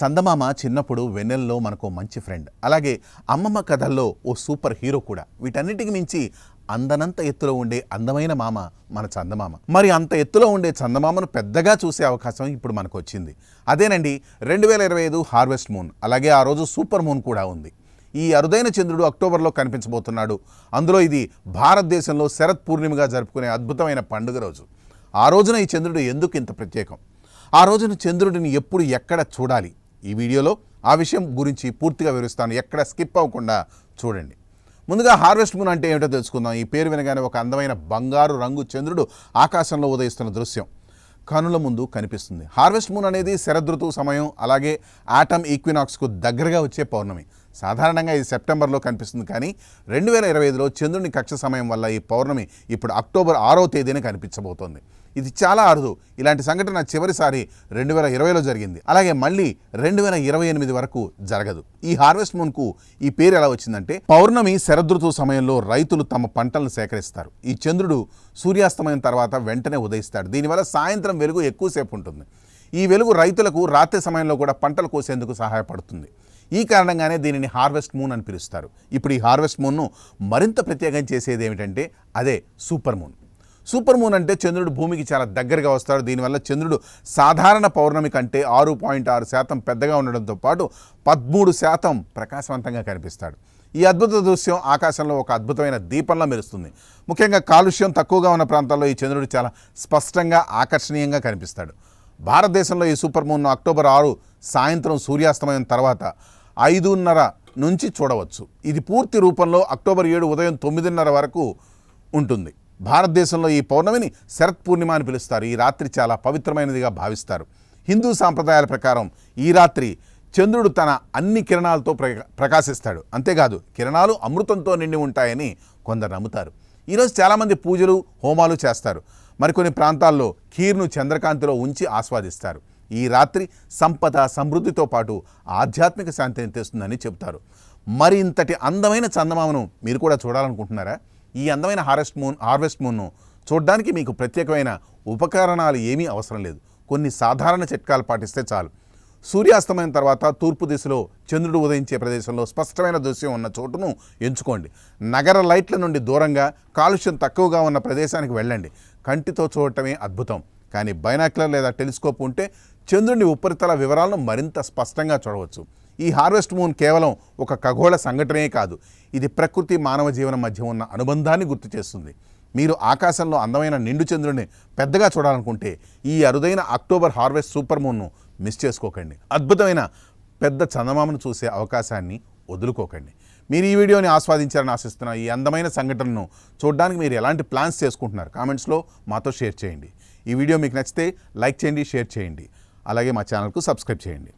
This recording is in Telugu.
చందమామ చిన్నప్పుడు వెన్నెల్లో మనకు మంచి ఫ్రెండ్, అలాగే అమ్మమ్మ కథల్లో ఓ సూపర్ హీరో కూడా. వీటన్నిటికి మించి అందనంత ఎత్తులో ఉండే అందమైన మామ మన చందమామ. మరి అంత ఎత్తులో ఉండే చందమామను పెద్దగా చూసే అవకాశం ఇప్పుడు మనకు వచ్చింది. అదేనండి 2025 హార్వెస్ట్ మూన్. అలాగే ఆ రోజు సూపర్ మూన్ కూడా ఉంది. ఈ అరుదైన చంద్రుడు అక్టోబర్లో కనిపించబోతున్నాడు. అందులో ఇది భారతదేశంలో శరత్ పూర్ణిమగా జరుపుకునే అద్భుతమైన పండుగ రోజు. ఆ రోజున ఈ చంద్రుడు ఎందుకు ఇంత ప్రత్యేకం, ఆ రోజున చంద్రుడిని ఎప్పుడు ఎక్కడ చూడాలి, ఈ వీడియోలో ఆ విషయం గురించి పూర్తిగా వివరిస్తాను. ఎక్కడ స్కిప్ అవ్వకుండా చూడండి. ముందుగా హార్వెస్ట్ మూన్ అంటే ఏమిటో తెలుసుకుందాం. ఈ పేరు వినగానే ఒక అందమైన బంగారు రంగు చంద్రుడు ఆకాశంలో ఉదయిస్తున్న దృశ్యం కనుల ముందు కనిపిస్తుంది. హార్వెస్ట్ మూన్ అనేది శరదృతువు సమయం, అలాగే ఆటమ్ ఈక్వినాక్స్కు దగ్గరగా వచ్చే పౌర్ణమి. సాధారణంగా ఇది సెప్టెంబర్లో కనిపిస్తుంది, కానీ 2025లో చంద్రుని కక్ష సమయం వల్ల ఈ పౌర్ణమి ఇప్పుడు అక్టోబర్ 6వ తేదీన కనిపించబోతోంది. ఇది చాలా అరుదు. ఇలాంటి సంఘటన చివరిసారి 2020లో జరిగింది. అలాగే మళ్ళీ 2028 వరకు జరగదు. ఈ హార్వెస్ట్ మూన్కు ఈ పేరు ఎలా వచ్చిందంటే, పౌర్ణమి శరదృతువు సమయంలో రైతులు తమ పంటలను సేకరిస్తారు. ఈ చంద్రుడు సూర్యాస్తమయం తర్వాత వెంటనే ఉదయిస్తాడు. దీనివల్ల సాయంత్రం వెలుగు ఎక్కువసేపు ఉంటుంది. ఈ వెలుగు రైతులకు రాత్రి సమయంలో కూడా పంటలు కోసేందుకు సహాయపడుతుంది. ఈ కారణంగానే దీనిని హార్వెస్ట్ మూన్ అని పిలుస్తారు. ఇప్పుడు ఈ హార్వెస్ట్ మూన్ను మరింత ప్రత్యేకం చేసేది ఏమిటంటే అదే సూపర్ మూన్. సూపర్ మూన్ అంటే చంద్రుడు భూమికి చాలా దగ్గరగా వస్తాడు. దీనివల్ల చంద్రుడు సాధారణ పౌర్ణమి కంటే 6.6% పెద్దగా ఉండడంతో పాటు 13% ప్రకాశవంతంగా కనిపిస్తాడు. ఈ అద్భుత దృశ్యం ఆకాశంలో ఒక అద్భుతమైన దీపంలా మెరుస్తుంది. ముఖ్యంగా కాలుష్యం తక్కువగా ఉన్న ప్రాంతాల్లో ఈ చంద్రుడు చాలా స్పష్టంగా ఆకర్షణీయంగా కనిపిస్తాడు. భారతదేశంలో ఈ సూపర్ మూన్ను అక్టోబర్ 6 సాయంత్రం సూర్యాస్తమయం తర్వాత 5:30 నుంచి చూడవచ్చు. ఇది పూర్తి రూపంలో అక్టోబర్ 7 ఉదయం 9:30 వరకు ఉంటుంది. భారతదేశంలో ఈ పౌర్ణమిని శరత్ పూర్ణిమ అని పిలుస్తారు. ఈ రాత్రి చాలా పవిత్రమైనదిగా భావిస్తారు. హిందూ సాంప్రదాయాల ప్రకారం ఈ రాత్రి చంద్రుడు తన అన్ని కిరణాలతో ప్రకాశిస్తాడు. అంతేకాదు, కిరణాలు అమృతంతో నిండి ఉంటాయని కొందరు నమ్ముతారు. ఈరోజు చాలామంది పూజలు, హోమాలు చేస్తారు. మరికొన్ని ప్రాంతాల్లో ఖీర్ను చంద్రకాంతిలో ఉంచి ఆస్వాదిస్తారు. ఈ రాత్రి సంపద, సమృద్ధితో పాటు ఆధ్యాత్మిక శాంతిని తెస్తుందని చెబుతారు. మరి ఇంతటి అందమైన చందమామను మీరు కూడా చూడాలనుకుంటున్నారా? ఈ అందమైన హార్వెస్ట్ మూన్ను చూడడానికి మీకు ప్రత్యేకమైన ఉపకరణాలు ఏమీ అవసరం లేదు. కొన్ని సాధారణ చిట్కాలు పాటిస్తే చాలు. సూర్యాస్తమయం తర్వాత తూర్పు దిశలో చంద్రుడు ఉదయించే ప్రదేశంలో స్పష్టమైన దృశ్యం ఉన్న చోటును ఎంచుకోండి. నగర లైట్ల నుండి దూరంగా, కాలుష్యం తక్కువగా ఉన్న ప్రదేశానికి వెళ్ళండి. కంటితో చూడటమే అద్భుతం, కానీ బైనాక్యులర్ లేదా టెలిస్కోప్ ఉంటే చంద్రుని ఉపరితల వివరాలను మరింత స్పష్టంగా చూడవచ్చు. ఈ హార్వెస్ట్ మూన్ కేవలం ఒక ఖగోళ సంఘటనే కాదు, ఇది ప్రకృతి, మానవ జీవనం మధ్య ఉన్న అనుబంధాన్ని గుర్తు చేస్తుంది. మీరు ఆకాశంలో అందమైన నిండు చంద్రుడిని పెద్దగా చూడాలనుకుంటే ఈ అరుదైన అక్టోబర్ హార్వెస్ట్ సూపర్ మూన్ను మిస్ చేసుకోకండి. అద్భుతమైన పెద్ద చందమామను చూసే అవకాశాన్ని వదులుకోకండి. మీరు ఈ వీడియోని ఆస్వాదించారని ఆశిస్తున్న ఈ అందమైన సంఘటనను చూడడానికి మీరు ఎలాంటి ప్లాన్స్ చేసుకుంటున్నారు, కామెంట్స్లో మాతో షేర్ చేయండి. ఈ వీడియో మీకు నచ్చితే లైక్ చేయండి, షేర్ చేయండి. అలాగే మా ఛానల్కు సబ్స్క్రైబ్ చేయండి.